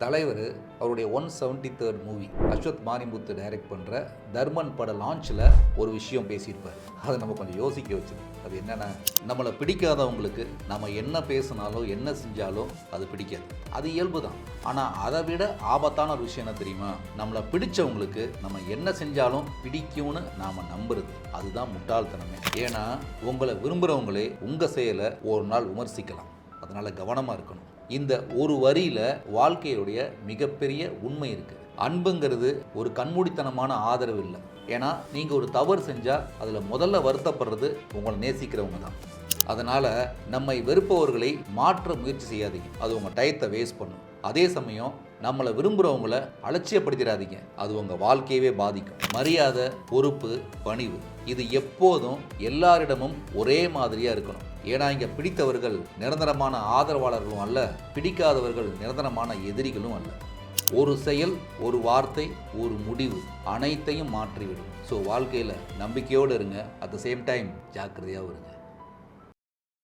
தலைவர் அவருடைய 173rd movie Ashwath Marimuthu direct பண்ணுற தர்மன் பட லான்ச்சில் ஒரு விஷயம் பேசியிருப்பார். அதை நம்ம கொஞ்சம் யோசிக்க வச்சுது. அது என்னென்னா, நம்மளை பிடிக்காதவங்களுக்கு நம்ம என்ன பேசினாலும் என்ன செஞ்சாலும் அது பிடிக்காது. அது இயல்பு தான். ஆனால் அதை விட ஆபத்தான ஒரு விஷயம் என்ன தெரியுமா? நம்மளை பிடிச்சவங்களுக்கு நம்ம என்ன செஞ்சாலும் பிடிக்கும்னு நாம் நம்புறது. அதுதான் முட்டாள்தனமே. ஏன்னா உங்களை விரும்புகிறவங்களே உங்கள் செயலை ஒரு நாள் விமர்சிக்கலாம். அதனால் கவனமாக இருக்கணும். இந்த ஒரு வரியில் வாழ்க்கையுடைய மிகப்பெரிய உண்மை இருக்குது. அன்புங்கிறது ஒரு கண்மூடித்தனமான ஆதரவு இல்லை. ஏன்னா நீங்கள் ஒரு தவறு செஞ்சால் அதில் முதல்ல வருத்தப்படுறது உங்களை நேசிக்கிறவங்க தான். அதனால் நம்மை வெறுப்பவர்களை மாற்ற முயற்சி செய்யாதீங்க. அது உங்கள் டயத்தை வேஸ்ட் பண்ணும். அதே சமயம் நம்மளை விரும்புகிறவங்கள அலட்சியப்படுத்திடாதீங்க. அது உங்கள் வாழ்க்கையவே பாதிக்கும். மரியாதை, பொறுப்பு, பணிவு இது எப்போதும் எல்லாரிடமும் ஒரே மாதிரியாக இருக்கணும். ஏன்னா இங்கே பிடித்தவர்கள் நிரந்தரமான ஆதரவாளர்களும் அல்ல, பிடிக்காதவர்கள் நிரந்தரமான எதிரிகளும் அல்ல. ஒரு செயல், ஒரு வார்த்தை, ஒரு முடிவு அனைத்தையும் மாற்றிவிடும். ஸோ வாழ்க்கையில் நம்பிக்கையோடு இருங்க. அட் த சேம் டைம் ஜாக்கிரதையாகவும் இருங்க.